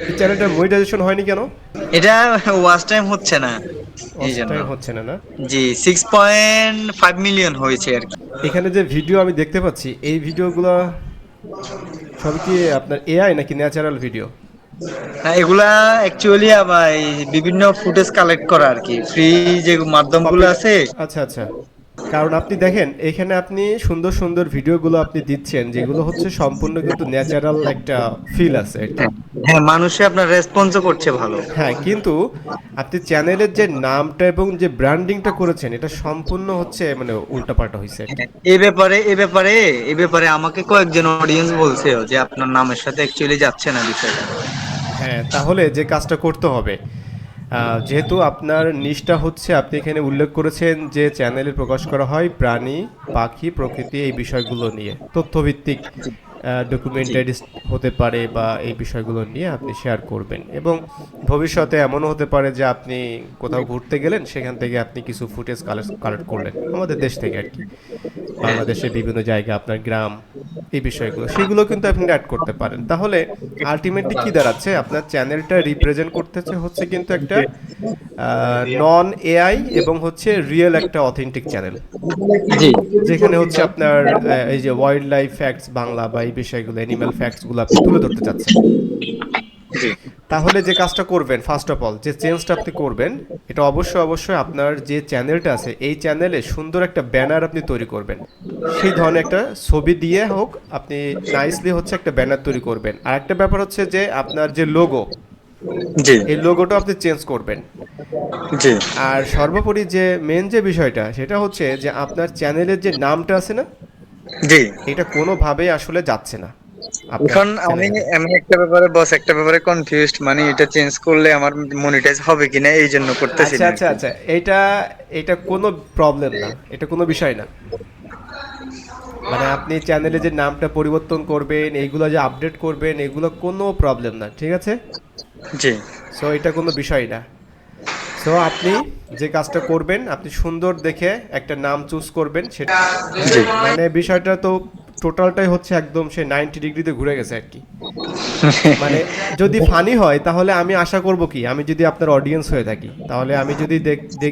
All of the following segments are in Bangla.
এই চ্যানেলটা মনিটাইজেশন হয়নি কেন? এটা ওয়াচ টাইম হচ্ছে না এই ওয়াচ জন্য। টাইম হচ্ছে না, না? জি 6.5 মিলিয়ন হয়েছে আর কি। এখানে যে ভিডিও আমি দেখতে পাচ্ছি, এই ভিডিওগুলো সবই কি আপনার এআই নাকি ন্যাচারাল ভিডিও? না, এগুলা অ্যাকচুয়ালি আবার এই বিভিন্ন ফুটেজ কালেক্ট করা আর কি, ফ্রি যে মাধ্যমগুলো কপি, আছে। আচ্ছা আচ্ছা। কারণ আপনি দেখেন এখানে আপনি সুন্দর সুন্দর ভিডিওগুলো আপনি দিচ্ছেন, যেগুলো হচ্ছে সম্পূর্ণ কিন্তু ন্যাচারাল একটা ফিল আছে আর কি। হ্যাঁ, হ্যাঁ, মানুষে আপনার রেসপন্সও করছে ভালো। হ্যাঁ, কিন্তু আপনি চ্যানেলের যে নামটা এবং যে ব্র্যান্ডিংটা করেছেন, এটা সম্পূর্ণ হচ্ছে মানে উল্টাপাল্টা হয়েছে আর কি। এ ব্যাপারে আমাকে কয়েকজন অডিয়েন্স বলছে যে আপনার নামের সাথে অ্যাকচুয়ালি যাচ্ছে না বিষয়টা। হ্যাঁ, তাহলে যে কাজটা করতে হবে, যেহেতু আপনার নিশটা হচ্ছে, আপনি এখানে উল্লেখ করেছেন যে চ্যানেলে প্রকাশ করা হয় প্রাণী, পাখি, প্রকৃতি এই বিষয়গুলো নিয়ে তথ্যভিত্তিক জি, জি, ডকুমেন্টারি হতে পারে, বা এই বিষয়গুলো নিয়ে আপনি শেয়ার করবেন। এবং ভবিষ্যতে এমনও হতে পারে যে আপনি কোথাও ঘুরতে গেলেন, সেখান থেকে আপনি কিছু ফুটেজ কালেক্ট করলেন আমাদের দেশ থেকে আর কি। হ্যাঁ, বাংলাদেশের বিভিন্ন জায়গা, আপনার গ্রাম, এই বিষয়গুলো সেগুলো কিন্তু আপনি অ্যাড করতে পারেন। তাহলে আলটিমেটলি কি দাঁড়াচ্ছে, আপনার চ্যানেলটা রিপ্রেজেন্ট করতেছে হচ্ছে কিন্তু একটা নন এআই এবং হচ্ছে রিয়েল একটা অথেন্টিক চ্যানেল, জি, যেখানে হচ্ছে আপনার এই যে ওয়াইল্ড লাইফ ফ্যাক্টস বাংলা বা এই বিষয়গুলো, অ্যানিম্যাল ফ্যাক্টসগুলো আপনি তুলে ধরতে চাচ্ছেন। জি, তাহলে যে কাজটা করবেন, ফার্স্ট অফ অল যে চেঞ্জটা আপনি করবেন, এটা অবশ্যই অবশ্যই আপনার যে চ্যানেলটা আছে এই চ্যানেলে সুন্দর একটা ব্যানার আপনি তৈরি করবেন। সেই ধরনের একটা ছবি দিয়ে হোক, আপনি নাইসলি হচ্ছে একটা ব্যানার তৈরি করবেন। আর একটা ব্যাপার হচ্ছে যে আপনার যে লোগো, জি, এই লোগোটা আপনি চেঞ্জ করবেন। জি। আর সর্বোপরি যে মেন যে বিষয়টা, সেটা হচ্ছে যে আপনার চ্যানেলের যে নামটা আছে না, জি, এটা কোনোভাবেই আসলে যাচ্ছে না আপনার এখন আমি চ্যানেলটাতে। আমি একটা ব্যাপারে কনফিউজড, মানে এটা চেঞ্জ করলে আমার মনিটাইজ হবে কিনা এই জন্য করতেছি আচ্ছা না আর আচ্ছা কি। আচ্ছা, এটা এটা কোনো প্রবলেম না, এটা কোনো বিষয় না। মানে আপনি চ্যানেলে যে নামটা পরিবর্তন করবেন, এইগুলো যে আপডেট করবেন, এগুলো কোনো প্রবলেম না, ঠিক আছে? জি, সো এটা কোনো বিষয় না। সো আপনি যে কাজটা করবেন, আপনি সুন্দর দেখে একটা নাম চুজ করবেন সেটা। হ্যাঁ, জি। মানে বিষয়টা তো টোটালটাই হচ্ছে একদম সে 90 ডিগ্রিতে ঘুরে গেছে আর কি। মানে যদি ফানি হয় তাহলে আমি আশা করব কি, আমি যদি আপনার অডিয়েন্স হয়ে থাকি, তাহলে আমি যদি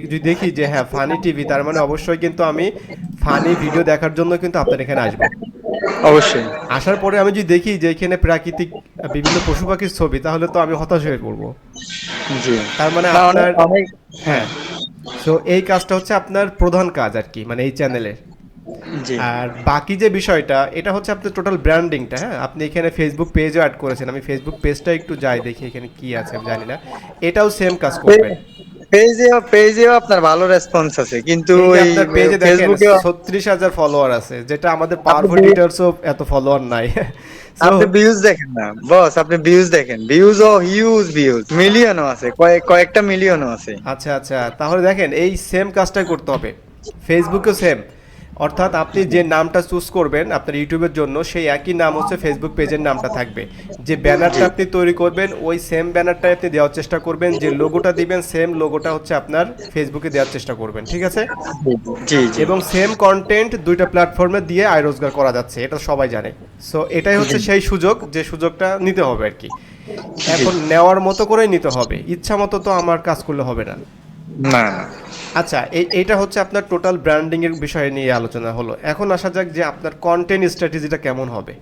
যদি দেখি যে হ্যাঁ ফানি টিভি, তার মানে অবশ্যই কিন্তু আমি ফানি ভিডিও দেখার জন্য কিন্তু আপনার এখানে আসবো। অবশ্যই। আসার পরে আমি যদি দেখি যে এখানে প্রাকৃতিক বিভিন্ন পশু পাখির ছবি, তাহলে তো আমি হতাশ হয়ে পড়বো। জি। তার মানে না, অনেক আপনার, অনেক হ্যাঁ, হ্যাঁ। সো এই কাজটা হচ্ছে আপনার প্রধান কাজ আর কি, মানে এই চ্যানেলের। জি। আর বাকি যে বিষয়টা, এটা হচ্ছে আপনার টোটাল ব্র্যান্ডিংটা। হ্যাঁ, আপনি এখানে ফেসবুক পেজও অ্যাড করেছেন, আমি ফেসবুক পেজটা একটু যাই দেখি এখানে কি আছে, আমি জানি না। এটাও সেম কাজ করবেন। পেজেও আপনার ভালো রেসপন্স আছে, কিন্তু এই যে ওই আপনার পেজে দেখেন ফেসবুকেও 36,000 ফলোয়ার আছে, যেটা আমাদের আপনি পাওয়ারফুল লিডার্সও এত ফলোয়ার নাই। সো আপনি ভিউজ দেখেন না বস, আপনি ভিউজ দেখেন, ভিউজও হিউজ, ভিউজ মিলিয়নও আছে, কয়েকটা মিলিয়নও আছে। আচ্ছা আচ্ছা, তাহলে দেখেন এই সেম কাজটাই করতে হবে ফেসবুকেও সেম। অর্থাৎ আপনি যে নামটা চুজ করবেন আপনার ইউটিউবের জন্য, সেই একই নাম হচ্ছে ফেসবুক পেজের নামটা থাকবে। যে জি, ব্যানারটা আপনি তৈরি করবেন, ওই সেম ব্যানারটাই আপনি দেওয়ার চেষ্টা করবেন। যে লোগোটা দিবেন, সেম লোগোটা হচ্ছে আপনার ফেসবুকে দেওয়ার চেষ্টা করবেন, ঠিক আছে? জি, জি, এবং সেম কন্টেন্ট দুইটা প্ল্যাটফর্মে দিয়ে আয় রোজগার করা যাচ্ছে, এটা সবাই জানে। সো এটাই জি, হচ্ছে সেই সুযোগ, যে সুযোগটা নিতে হবে আর কি। জি। এখন নেওয়ার মতো করেই নিতে হবে, ইচ্ছা মতো তো আমার কাজ করলে হবে না। না, না। আচ্ছা, এইটা হচ্ছে আপনার টোটাল ব্র্যান্ডিং এর বিষয় নিয়ে আলোচনা হলো। এখন আসা যাক যে আপনার কন্টেন্ট স্ট্র্যাটেজিটা কেমন হবে।